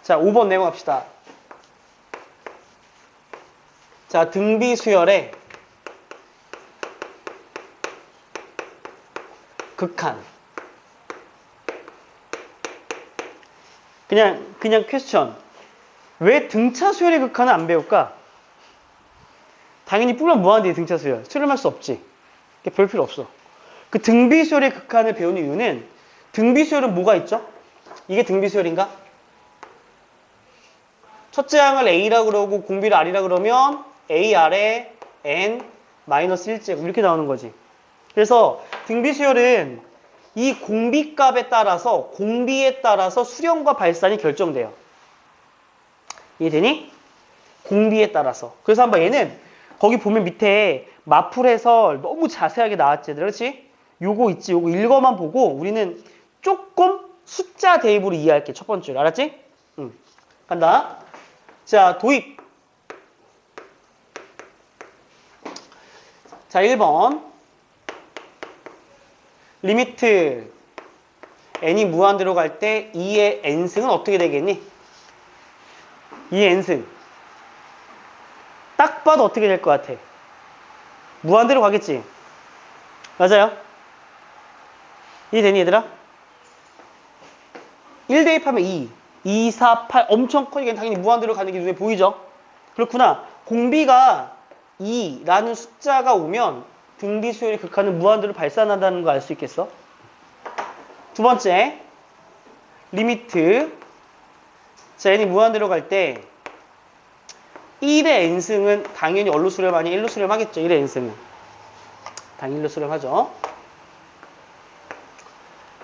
자, 5번 내용합시다. 자, 등비수열의 극한. 그냥 퀘스천. 왜 등차 수열의 극한을 안 배울까? 당연히 뿔만 무한대의 등차 수열. 수렴할 수 없지. 별 필요 없어. 그 등비수열의 극한을 배우는 이유는 등비수열은 뭐가 있죠? 이게 등비수열인가? 첫째 항을 A라고 그러고 공비를 R이라고 그러면 AR에 N 마이너스 1제곱 이렇게 나오는 거지. 그래서 등비수열은 이 공비값에 따라서 공비에 따라서 수렴과 발산이 결정돼요. 이해되니? 공비에 따라서. 그래서 한번 얘는 거기 보면 밑에 마풀 해설 너무 자세하게 나왔지. 그렇지? 요거 있지. 요거 읽어만 보고 우리는 조금 숫자 대입으로 이해할게. 첫 번째로. 알았지? 응. 간다. 자, 도입. 자, 1번. 리미트 n이 무한대로 갈 때 2의 n승은 어떻게 되겠니? 2의 n승. 딱 봐도 어떻게 될 것 같아? 무한대로 가겠지? 맞아요? 이해되니 얘들아? 1 대입하면 2, 2, 4, 8 엄청 커지게 당연히 무한대로 가는 게 눈에 보이죠? 그렇구나. 공비가 2라는 숫자가 오면 등비수열의 극한은 무한대로 발산한다는 거 알 수 있겠어? 두 번째, 리미트. 자, n이 무한대로 갈 때 1의 n승은 당연히 얼로 수렴하니 1로 수렴하겠죠. 1의 n승은. 당연히 1로 수렴하죠.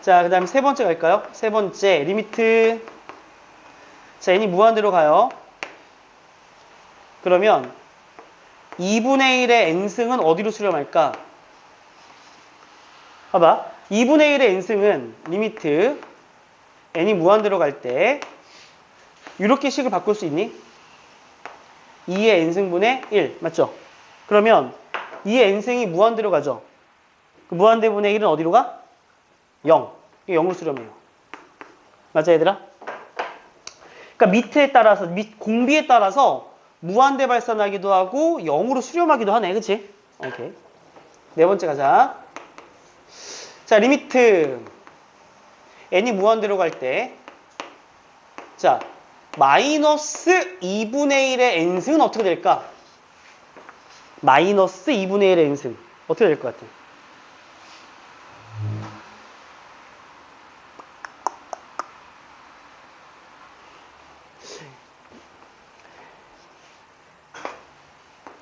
자, 그 다음에 세 번째 갈까요? 세 번째, 리미트. 자, n이 무한대로 가요. 그러면 2분의 1의 n승은 어디로 수렴할까? 봐봐. 2분의 1의 n승은 리미트 n이 무한대로 갈 때 이렇게 식을 바꿀 수 있니? 2의 n승분의 1 맞죠? 그러면 2의 n승이 무한대로 가죠. 그 무한대분의 1은 어디로 가? 0. 이게 0으로 수렴해요. 맞아 얘들아? 그러니까 밑에 따라서 공비에 따라서 무한대 발산하기도 하고 0으로 수렴하기도 하네. 그치? 오케이. 네 번째 가자. 자, 리미트 n이 무한대로 갈 때 자, 마이너스 2분의 1의 n승은 어떻게 될까? 마이너스 2분의 1의 n승 어떻게 될 것 같아?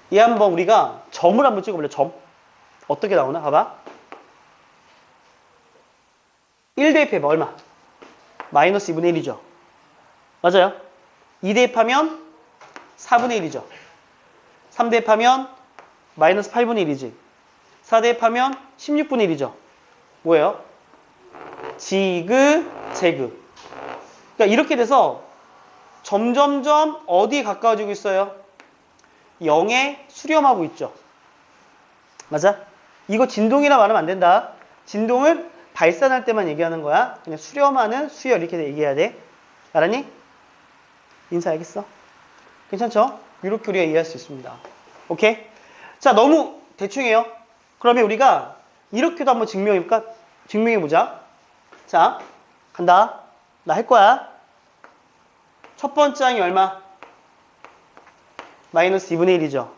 이 한번 우리가 점을 한번 찍어볼래? 점 어떻게 나오나? 봐봐. 1 대입해봐. 얼마? 마이너스 2분의 1이죠. 맞아요? 2 대입하면 4분의 1이죠. 3 대입하면 마이너스 8분의 1이지. 4 대입하면 16분의 1이죠. 뭐예요? 지그, 제그. 그러니까 이렇게 돼서 점점점 어디에 가까워지고 있어요? 0에 수렴하고 있죠. 맞아? 이거 진동이라 말하면 안 된다. 진동을 발산할 때만 얘기하는 거야. 그냥 수렴하는 수열 이렇게 얘기해야 돼. 알았니? 인사 알겠어? 괜찮죠? 이렇게 우리가 이해할 수 있습니다. 오케이? 자, 너무 대충해요. 그러면 우리가 이렇게도 한번 증명해볼까? 증명해보자. 자, 간다. 나 할 거야. 첫 번째 항이 얼마? 마이너스 2분의 1이죠.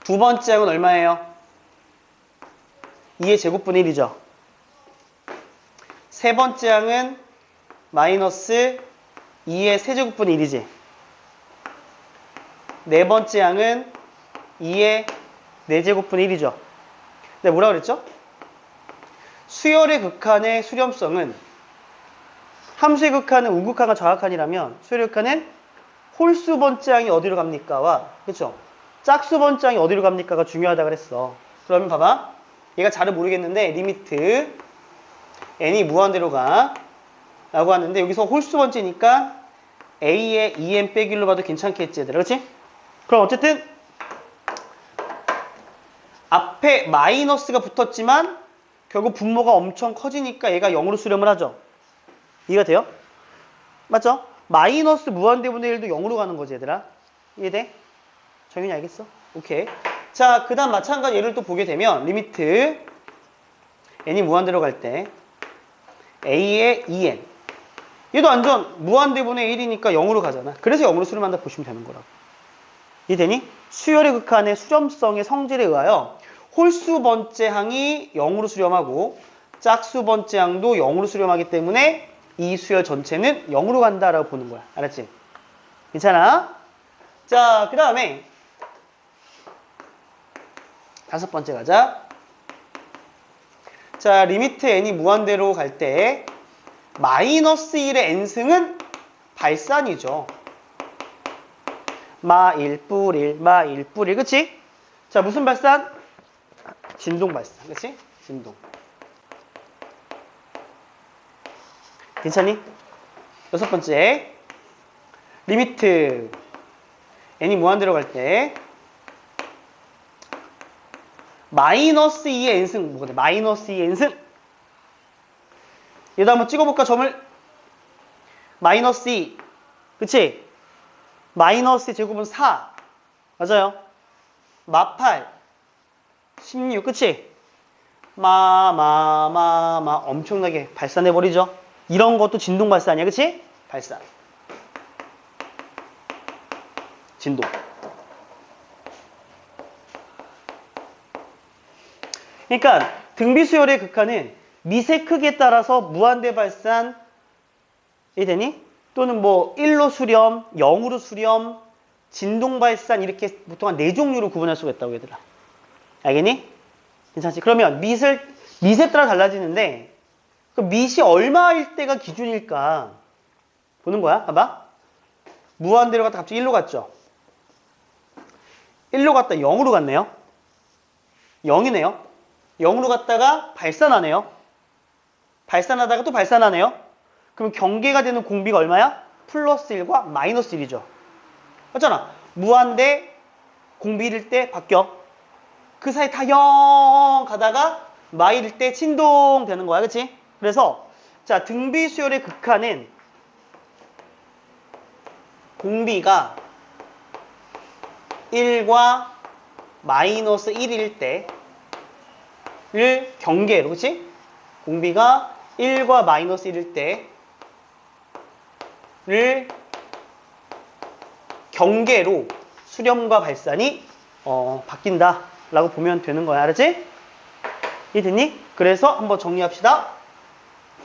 두 번째 항은 얼마예요? 2의 제곱분의 1이죠. 세 번째 항은 마이너스 2의 세제곱분의 1이지. 네 번째 항은 2의 4제곱분의 1이죠. 내가 뭐라 그랬죠? 수열의 극한의 수렴성은 함수의 극한은 우극한과 좌극한이라면 수열의 극한은 홀수 번째 항이 어디로 갑니까와 그렇죠? 짝수 번째 항이 어디로 갑니까가 중요하다 그랬어. 그러면 봐봐. 얘가 잘은 모르겠는데 리미트 n이 무한대로 가 라고 하는데 여기서 홀수 번째니까 a의 2n 빼기 1로 봐도 괜찮겠지 얘들아. 그렇지? 그럼 어쨌든 앞에 마이너스가 붙었지만 결국 분모가 엄청 커지니까 얘가 0으로 수렴을 하죠. 이해가 돼요? 맞죠? 마이너스 무한대분의 1도 0으로 가는 거지, 얘들아. 이해돼? 정윤이 알겠어? 오케이. 자, 그 다음 마찬가지 예를 또 보게 되면 리미트 n이 무한대로 갈 때 a의 2n 얘도 완전 무한대분의 1이니까 0으로 가잖아. 그래서 0으로 수렴한다 보시면 되는 거라고. 이해되니? 수열의 극한의 수렴성의 성질에 의하여 홀수 번째 항이 0으로 수렴하고 짝수 번째 항도 0으로 수렴하기 때문에 이 수열 전체는 0으로 간다라고 보는 거야. 알았지? 괜찮아? 자, 그 다음에 다섯 번째 가자. 자, 리미트 n이 무한대로 갈 때 마이너스 1의 n승은 발산이죠. 마 1, 뿔 1, 마 1, 뿔 1. 그치? 자, 무슨 발산? 진동 발산. 그치? 진동. 괜찮니? 여섯 번째. 리미트 n이 무한대로 갈 때 마이너스 2의 n승. 뭐가 돼? 마이너스 2의 n승. 얘도 한번 찍어볼까? 점을. 마이너스 2. 그치? 마이너스 제곱은 4. 맞아요. 마 8. 16. 그치? 마 엄청나게 발산해버리죠. 이런 것도 진동 발산이야. 그치? 발산. 진동. 그러니까 등비수열의 극한은 미세 크기에 따라서 무한대 발산 이해되니? 또는 뭐 1로 수렴, 0으로 수렴, 진동 발산 이렇게 보통 한 4종류로 구분할 수가 있다고 얘들아. 알겠니? 괜찮지? 그러면 밑에 따라 달라지는데 그 밑이 얼마일 때가 기준일까? 보는 거야. 봐봐. 무한대로 갔다 갑자기 1로 갔죠? 1로 갔다 0으로 갔네요. 0이네요. 0으로 갔다가 발산하네요. 발산하다가 또 발산하네요. 그럼 경계가 되는 공비가 얼마야? 플러스 1과 마이너스 1이죠. 맞잖아. 무한대 공비일 때 바뀌어. 그 사이 다 0 가다가 마일일 때 진동 되는 거야. 그치? 그래서 자 등비수열의 극한은 공비가 1과 마이너스 1일 때를 경계로, 그치? 공비가 1과 마이너스 1일 때를 경계로 수렴과 발산이 바뀐다라고 보면 되는 거야. 알았지? 이해됐니? 그래서 한번 정리합시다.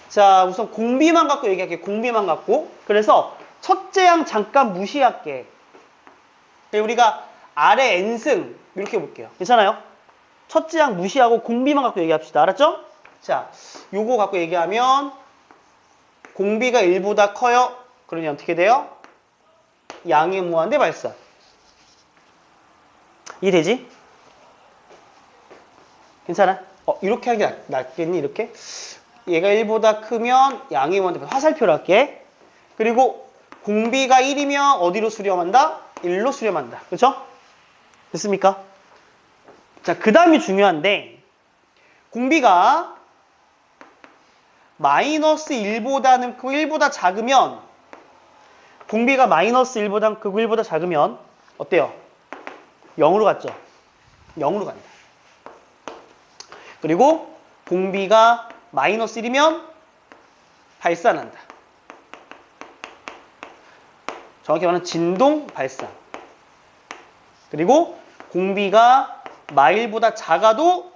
자, 우선 공비만 갖고 얘기할게. 공비만 갖고. 그래서 첫째 항 잠깐 무시할게. 우리가 아래 n승 이렇게 볼게요. 괜찮아요? 첫째 항 무시하고 공비만 갖고 얘기합시다. 알았죠? 자, 요거 갖고 얘기하면 공비가 1보다 커요. 그러니 어떻게 돼요? 양의 무한대 발산. 이해되지? 괜찮아? 이렇게 하는 게 낫겠니? 이렇게? 얘가 1보다 크면 양의 무한대 발산. 화살표로 할게. 그리고 공비가 1이면 어디로 수렴한다? 1로 수렴한다. 그렇죠? 됐습니까? 자, 그 다음이 중요한데 공비가 마이너스 1보다는 크고 1보다 작으면 공비가 마이너스 1보다 크고 1보다 작으면 어때요? 0으로 갔죠? 0으로 간다. 그리고 공비가 마이너스 1이면 발산한다. 정확히 말하면 진동 발산. 그리고 공비가 마일보다 작아도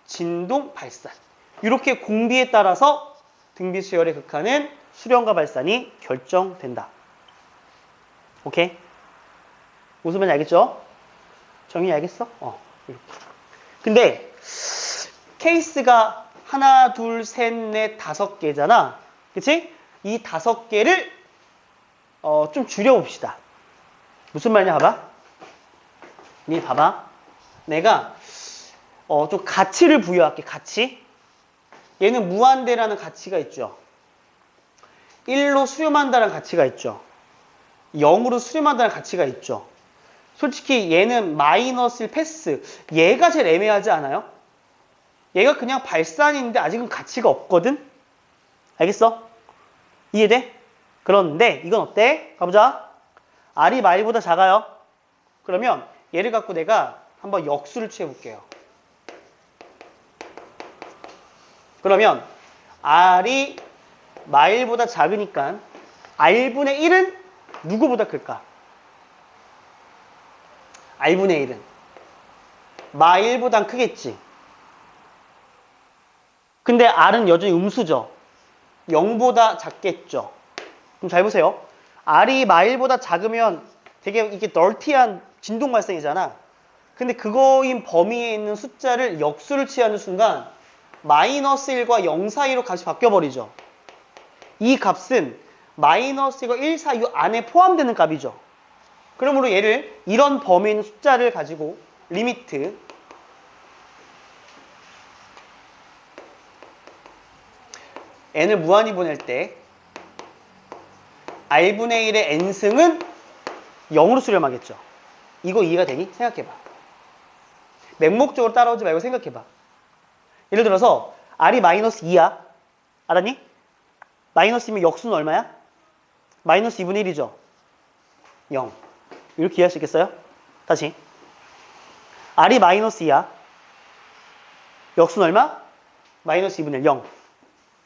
진동 발산. 이렇게 공비에 따라서 등비수열의 극한은 수렴과 발산이 결정된다. 오케이? 무슨 말인지 알겠죠? 정의 알겠어? 이렇게. 근데 케이스가 하나, 둘, 셋, 넷, 5개잖아. 그치? 이 5개를 좀 줄여봅시다. 무슨 말이냐 봐봐. 니 봐봐. 내가 좀 가치를 부여할게. 가치. 얘는 무한대라는 가치가 있죠. 1로 수렴한다는 가치가 있죠. 0으로 수렴한다는 가치가 있죠. 솔직히 얘는 마이너스 1 패스. 얘가 제일 애매하지 않아요? 얘가 그냥 발산인데 아직은 가치가 없거든? 알겠어? 이해돼? 그런데 이건 어때? 가보자. R이 마일보다 작아요. 그러면 얘를 갖고 내가 한번 역수를 취해볼게요. 그러면 R이 마일보다 작으니까 R분의 1은 누구보다 클까? R분의 1은 마일보단 크겠지. 근데 R은 여전히 음수죠. 0보다 작겠죠. 그럼 잘 보세요. R이 마일보다 작으면 되게 이게 널티한 진동 발생이잖아. 근데 그거인 범위에 있는 숫자를 역수를 취하는 순간 마이너스 1과 0 사이로 값이 바뀌어버리죠. 이 값은 마이너스 1과 1 사이 안에 포함되는 값이죠. 그러므로 얘를 이런 범위에 있는 숫자를 가지고 리미트 n을 무한히 보낼 때 r분의 1의 n승은 0으로 수렴하겠죠. 이거 이해가 되니? 생각해봐. 맹목적으로 따라오지 말고 생각해봐. 예를 들어서 r이 마이너스 2야. 알았니? 마이너스 2면 역수는 얼마야? 마이너스 2분의 1이죠. 0. 이렇게 이해할 수 있겠어요? 다시. r이 마이너스 2야. 역수는 얼마? 마이너스 2분의 1, 0.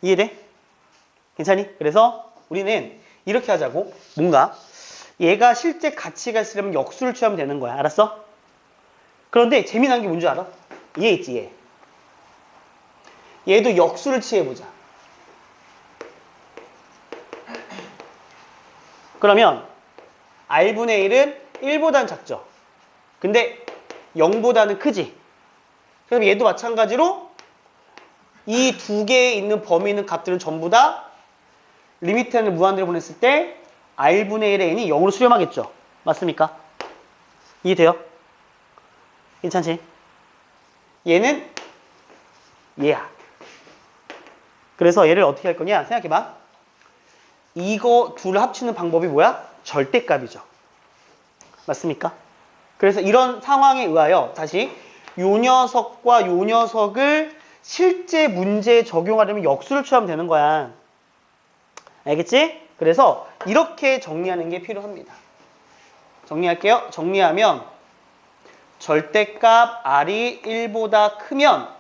이해돼? 괜찮니? 그래서 우리는 이렇게 하자고. 뭔가 얘가 실제 가치가 있으려면 역수를 취하면 되는 거야. 알았어? 그런데 재미난 게 뭔지 알아? 얘 있지, 얘. 얘도 역수를 취해보자. 그러면 r분의 1은 1보다는 작죠. 근데 0보다는 크지. 그럼 얘도 마찬가지로 이 두 개에 있는 범위 있는 값들은 전부 다 리미트 n을 무한대로 보냈을 때 r분의 1의 n이 0으로 수렴하겠죠. 맞습니까? 이해돼요? 괜찮지? 얘는 얘야. 그래서 얘를 어떻게 할 거냐? 생각해봐. 이거 둘을 합치는 방법이 뭐야? 절대값이죠. 맞습니까? 그래서 이런 상황에 의하여 다시 요 녀석과 요 녀석을 실제 문제에 적용하려면 역수를 취하면 되는 거야. 알겠지? 그래서 이렇게 정리하는 게 필요합니다. 정리할게요. 정리하면 절대값 r이 1보다 크면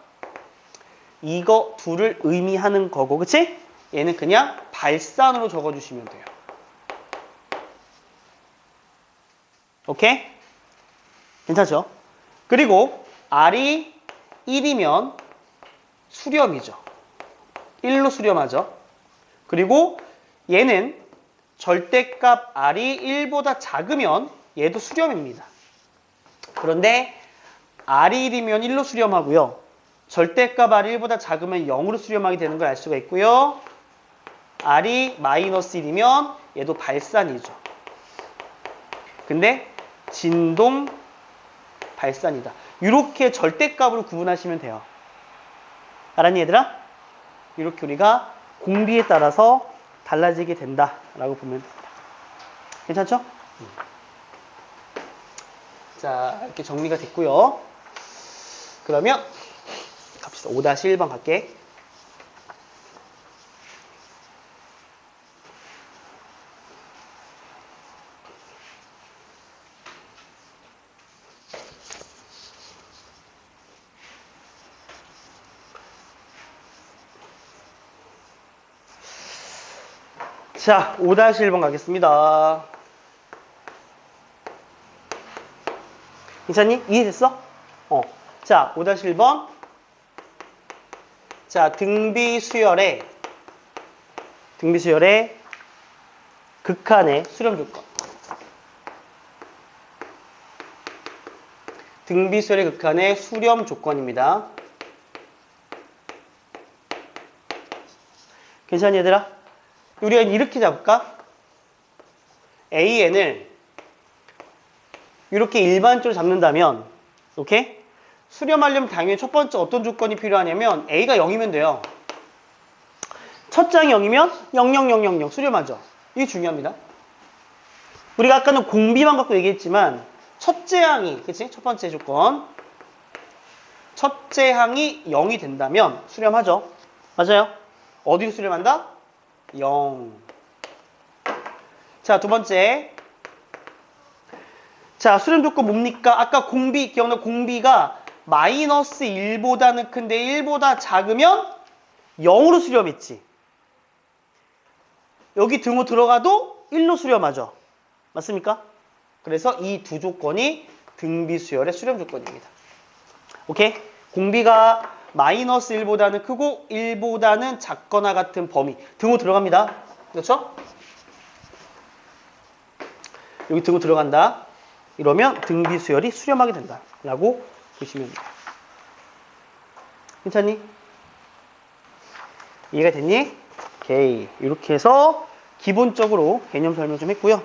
이거 둘을 의미하는 거고, 그치? 얘는 그냥 발산으로 적어주시면 돼요. 오케이? 괜찮죠? 그리고 r이 1이면 수렴이죠. 1로 수렴하죠. 그리고 얘는 절대값 r이 1보다 작으면 얘도 수렴입니다. 그런데 r이 1이면 1로 수렴하고요. 절대값 r이 1보다 작으면 0으로 수렴하게 되는 걸 알 수가 있고요. r이 마이너스 1이면 얘도 발산이죠. 근데 진동 발산이다. 이렇게 절대값으로 구분하시면 돼요. 알았니 얘들아? 이렇게 우리가 공비에 따라서 달라지게 된다라고 보면 됩니다. 괜찮죠? 자, 이렇게 정리가 됐고요. 그러면 갑시다. 5-1번 갈게. 자, 5-1번 가겠습니다. 괜찮니? 이해됐어? 자, 5-1번. 자, 등비수열의 극한의 수렴 조건. 등비수열의 극한의 수렴 조건입니다. 괜찮니, 얘들아? 우리가 이렇게 잡을까? AN을 이렇게 일반적으로 잡는다면, 오케이? 수렴하려면 당연히 첫 번째 어떤 조건이 필요하냐면 A가 0이면 돼요. 첫 장이 0이면 00000 수렴하죠. 이게 중요합니다. 우리가 아까는 공비만 갖고 얘기했지만 첫째 항이, 그치? 첫 번째 조건. 첫째 항이 0이 된다면 수렴하죠. 맞아요? 어디로 수렴한다? 0. 자, 두 번째. 자, 수렴 조건 뭡니까? 아까 공비, 기억나? 공비가 마이너스 1보다는 큰데 1보다 작으면 0으로 수렴했지. 여기 등호 들어가도 1로 수렴하죠. 맞습니까? 그래서 이 두 조건이 등비수열의 수렴 조건입니다. 오케이? 공비가 마이너스 1보다는 크고 1보다는 작거나 같은 범위. 등호 들어갑니다. 그렇죠? 여기 등호 들어간다. 이러면 등비수열이 수렴하게 된다. 라고 보시면 돼요. 괜찮니? 이해가 됐니? 오케이. 이렇게 해서 기본적으로 개념 설명 좀 했고요.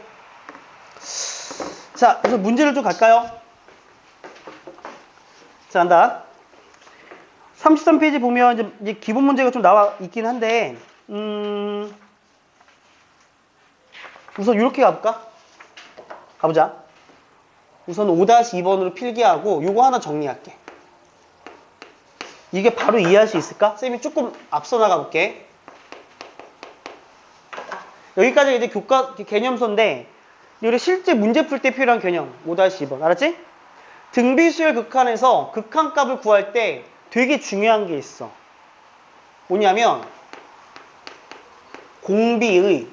자, 그래서 문제를 좀 갈까요? 자, 간다. 33페이지 보면 이제 기본 문제가 좀 나와 있긴 한데, 우선 이렇게 가볼까? 가보자. 우선 5-2번으로 필기하고 요거 하나 정리할게. 이게 바로 이해할 수 있을까? 쌤이 조금 앞서 나가볼게. 여기까지 이제 개념서인데, 우리 실제 문제 풀 때 필요한 개념 5-2번 알았지? 등비수열 극한에서 극한값을 구할 때 되게 중요한 게 있어. 뭐냐면 공비의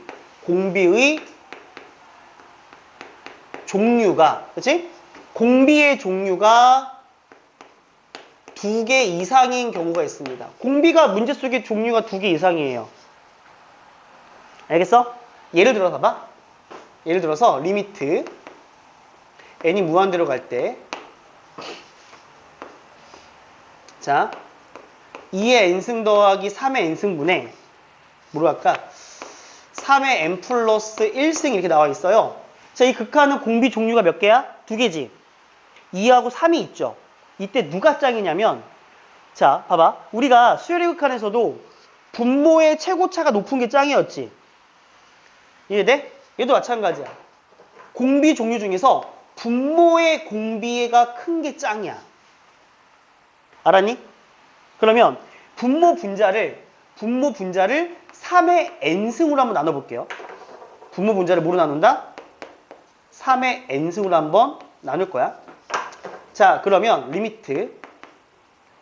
종류가, 그치? 공비의 종류가 2개 이상인 경우가 있습니다. 공비가 문제 속에 종류가 2개 이상이에요. 알겠어? 예를 들어 봐봐. 예를 들어서 리미트 n이 무한대로 갈 때, 자, 2의 n승 더하기 3의 n승분에 뭐로 할까? 3의 n 플러스 1승 이렇게 나와 있어요. 자, 이 극한은 공비 종류가 몇 개야? 2개지. 2하고 3이 있죠. 이때 누가 짱이냐면, 자, 봐봐. 우리가 수열의 극한에서도 분모의 최고차가 높은 게 짱이었지. 이해돼? 얘도 마찬가지야. 공비 종류 중에서 분모의 공비가 큰 게 짱이야. 알았니? 그러면 분모 분자를 3의 n승으로 한번 나눠볼게요. 분모 분자를 뭐로 나눈다? 3의 n승으로 한번 나눌 거야. 자, 그러면 리미트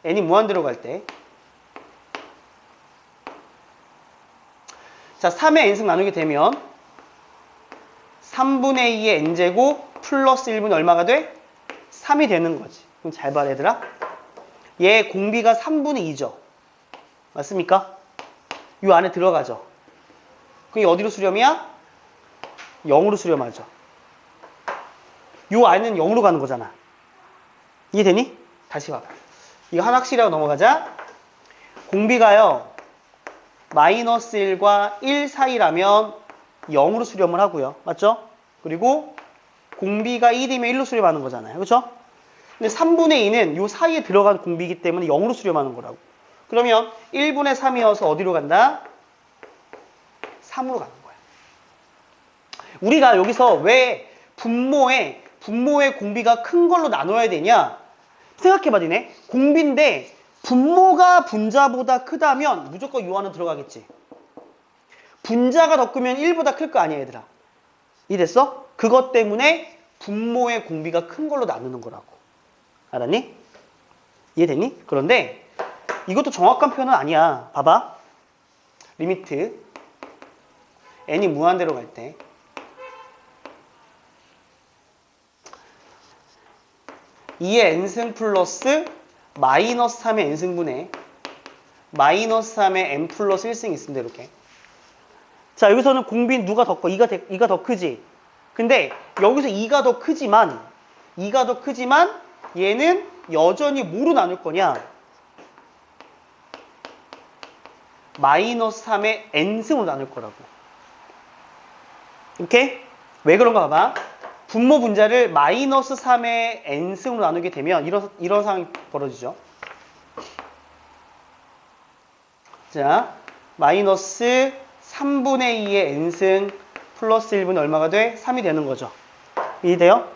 n이 무한대로 갈 때, 자, 3의 n승 나누게 되면 3분의 2의 n제곱 플러스 1분의 얼마가 돼? 3이 되는 거지. 그럼 잘 봐, 얘들아. 얘 공비가 3분의 2죠. 맞습니까? 이 안에 들어가죠. 그게 어디로 수렴이야? 0으로 수렴하죠. 이 안은 0으로 가는 거잖아. 이해되니? 다시 봐봐. 이거 하나 확실하게 넘어가자. 공비가요, 마이너스 1과 1 사이라면 0으로 수렴을 하고요. 맞죠? 그리고 공비가 1이면 1로 수렴하는 거잖아요. 그렇죠? 근데 3분의 2는 이 사이에 들어간 공비이기 때문에 0으로 수렴하는 거라고. 그러면 1분의 3이어서 어디로 간다? 3으로 가는 거야. 우리가 여기서 왜 분모의 공비가 큰 걸로 나눠야 되냐? 생각해봐, 니네. 공비인데 분모가 분자보다 크다면 무조건 요 안은 들어가겠지. 분자가 더 크면 1보다 클 거 아니야, 얘들아. 이해됐어? 그것 때문에 분모의 공비가 큰 걸로 나누는 거라고. 알았니? 이해됐니? 그런데 이것도 정확한 표현은 아니야. 봐봐. 리미트 n이 무한대로 갈 때, (2의 n승) 플러스 마이너스 3의 n승분의 마이너스 3의 n 플러스 1승이 있습니다. 이렇게. 자, 여기서는 공비는 누가 더 커? 2가 더 크지. 근데 여기서 2가 더 크지만 얘는 여전히 뭐로 나눌 거냐? 마이너스 3의 n승으로 나눌 거라고. 오케이? 왜 그런가 봐봐. 분모 분자를 마이너스 3의 n승으로 나누게 되면 이런 상황이 벌어지죠. 자, 마이너스 3분의 2의 n승 플러스 1분의 얼마가 돼? 3이 되는 거죠. 이해돼요?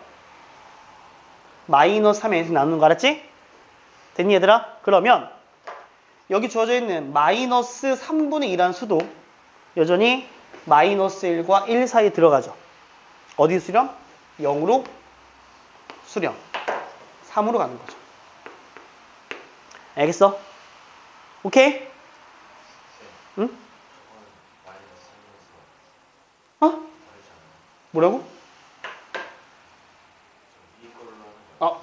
마이너스 3의 n승 나누는 거 알았지? 됐니, 얘들아? 그러면 여기 주어져 있는 마이너스 3분의 2라는 수도 여전히 마이너스 1과 1 사이에 들어가죠. 어디 수렴? 0으로 수렴. 3으로 가는 거죠. 알겠어? 오케이? 응? 어? 뭐라고? 아,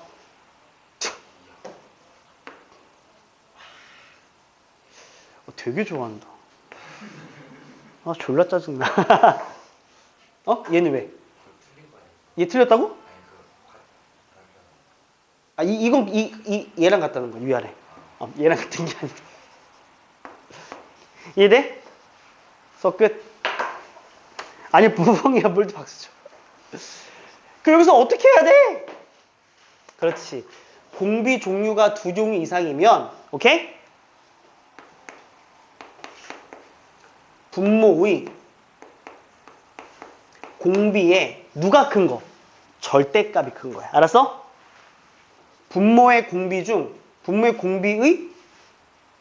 되게 좋아한다. 아, 졸라 짜증나. 어? 얘는 왜? 얘 틀렸다고? 아, 이건 얘랑 같다는 거야, 위아래. 얘랑 같은 게 아니라. 이해돼? 수업 끝. 아니, 무봉이야, 뭘 박수 쳐. 그럼 여기서 어떻게 해야 돼? 그렇지. 공비 종류가 2종류 이상이면, 오케이? 분모의 공비에 누가 큰 거? 절대값이 큰 거야. 알았어? 분모의 공비 중, 분모의 공비의?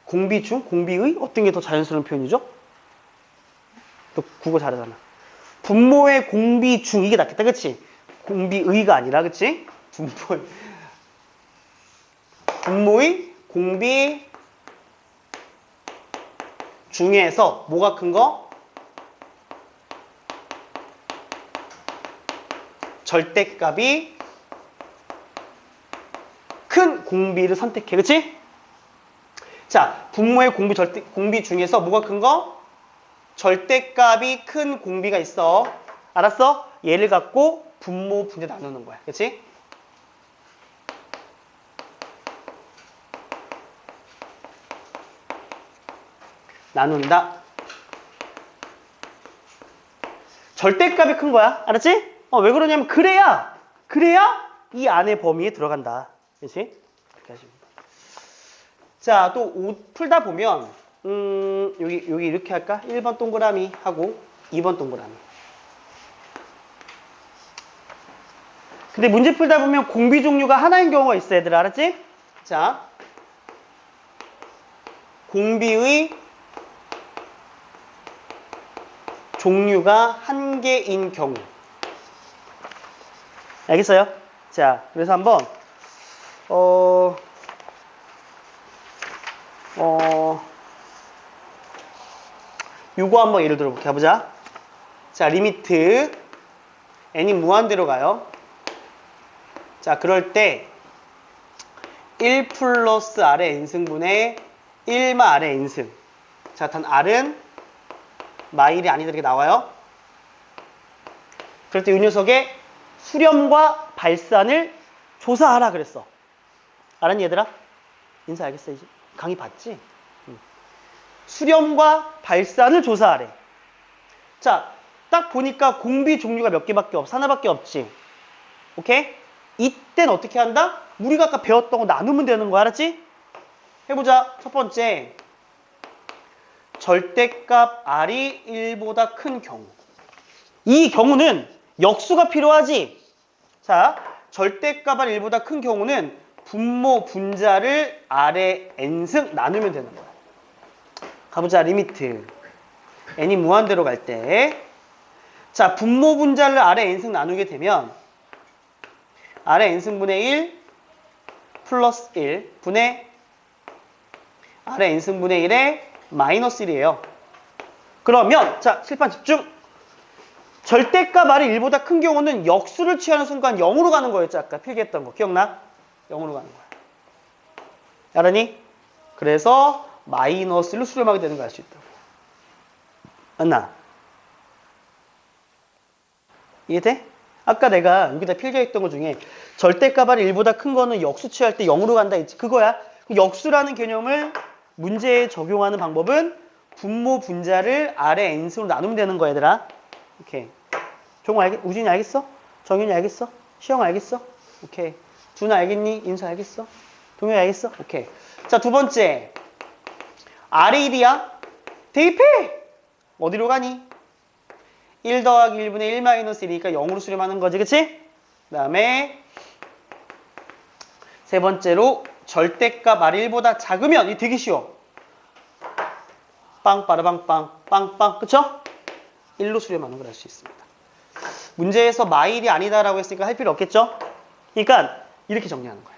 공비 중? 공비의? 어떤 게 더 자연스러운 표현이죠? 너 국어 잘하잖아. 분모의 공비 중, 이게 낫겠다, 그치? 공비의가 아니라, 그치? 분모의 공비 중에서 뭐가 큰 거? 절대값이 큰 공비를 선택해. 그치? 자, 분모의 공비 중에서 뭐가 큰 거? 절대값이 큰 공비가 있어. 알았어? 얘를 갖고 분모, 분자 나누는 거야. 그치? 나눈다. 절대값이 큰 거야. 알았지? 왜 그러냐면 그래야 이 안에 범위에 들어간다. 그렇지? 이렇게 하시면 돼. 자, 또 풀다 보면 여기 이렇게 할까? 1번 동그라미 하고 2번 동그라미. 근데 문제 풀다 보면 공비 종류가 하나인 경우가 있어, 얘들아. 알았지? 자, 공비의 종류가 한 개인 경우. 알겠어요? 자, 그래서 한번 요거 한번 예를 들어 볼게. 보자. 자, 리미트 n이 무한대로 가요. 자, 그럴 때 1 플러스 r의 n승분의 1마 r의 n승. 자, 단 r은 마일이 아니다 이렇게 나와요. 그럴 때 이 녀석의 수렴과 발산을 조사하라 그랬어. 알았니 얘들아? 인사 알겠어 이제? 강의 봤지? 수렴과 발산을 조사하래. 자, 딱 보니까 공비 종류가 몇 개밖에 없어. 하나밖에 없지. 오케이? 이땐 어떻게 한다? 우리가 아까 배웠던 거 나누면 되는 거야. 알았지? 해보자. 첫 번째. 절대값 r이 1보다 큰 경우. 이 경우는 역수가 필요하지. 자, 절대값 r 1보다 큰 경우는 분모 분자를 r의 n승 나누면 되는 거야. 가보자. 리미트 n이 무한대로 갈 때, 자, 분모 분자를 r의 n승 나누게 되면 r의 n승분의 1 플러스 1 분의 r의 n승분의 1에 마이너스 1이에요. 그러면 자, 칠판 집중. 절대값 r이 1보다 큰 경우는 역수를 취하는 순간 0으로 가는 거였죠. 아까 필기했던 거 기억나? 0으로 가는 거야. 알았니? 그래서 마이너스 1로 수렴하게 되는 걸 알 수 있다고. 맞나? 이해돼? 아까 내가 여기다 필기했던 것 중에 절대값 r이 1보다 큰 거는 역수 취할 때 0으로 간다 했지. 그거야. 역수라는 개념을 문제에 적용하는 방법은 분모 분자를 r의 n승으로 나누면 되는 거야, 얘들아. 오케이. 종호 우진이 알겠어? 정윤이 알겠어? 시영 알겠어? 오케이. 준아 알겠니? 인수 알겠어? 동현 알겠어? 오케이. 자, 두 번째. r이 1이야? 대입해! 어디로 가니? 1 더하기 1분의 1 마이너스 1이니까 0으로 수렴하는 거지, 그치? 그 다음에 세 번째로 절대값 r이 1보다 작으면, 이 되게 쉬워. 빵, 빠르빵, 빵, 빵, 빵, 그쵸? 1로 수렴하는 걸 알 수 있습니다. 문제에서 마일이 아니다라고 했으니까 할 필요 없겠죠? 그러니까 이렇게 정리하는 거야.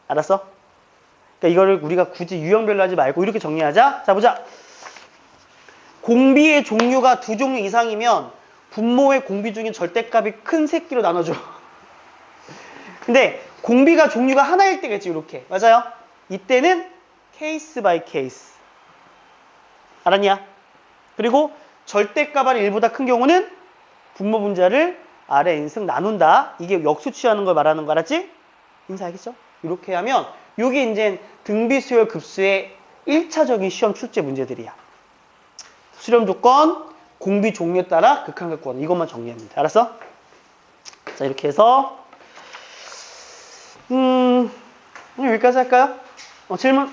알았어? 그러니까 이거를 우리가 굳이 유형별로 하지 말고 이렇게 정리하자. 자, 보자. 공비의 종류가 2종류 이상이면 분모의 공비 중에 절대값이 큰 새끼로 나눠줘. 근데 공비가 종류가 하나일 때겠지, 이렇게. 맞아요? 이때는 케이스 바이 케이스. 알았냐? 그리고 절대값 아래 1보다 큰 경우는 분모 분자를 아래 n승 나눈다. 이게 역수 취하는 걸 말하는 거 알았지? 인사하겠죠? 이렇게 하면 이게 이제 등비수열 급수의 1차적인 시험 출제 문제들이야. 수렴 조건, 공비 종류에 따라 극한과 구하는 이것만 정리하면 돼. 알았어? 자, 이렇게 해서 여기까지 할까요? 질문?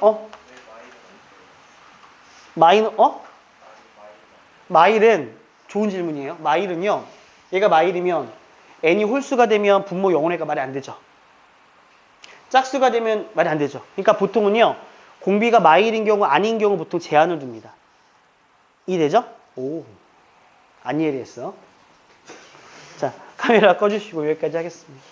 마일은 좋은 질문이에요. 마일은요. 얘가 마일이면 n이 홀수가 되면 분모 영혼회가 말이 안 되죠. 짝수가 되면 말이 안 되죠. 그러니까 보통은요. 공비가 마일인 경우 아닌 경우 보통 제한을 둡니다. 이해되죠? 오, 안 이해했어. 자, 카메라 꺼주시고 여기까지 하겠습니다.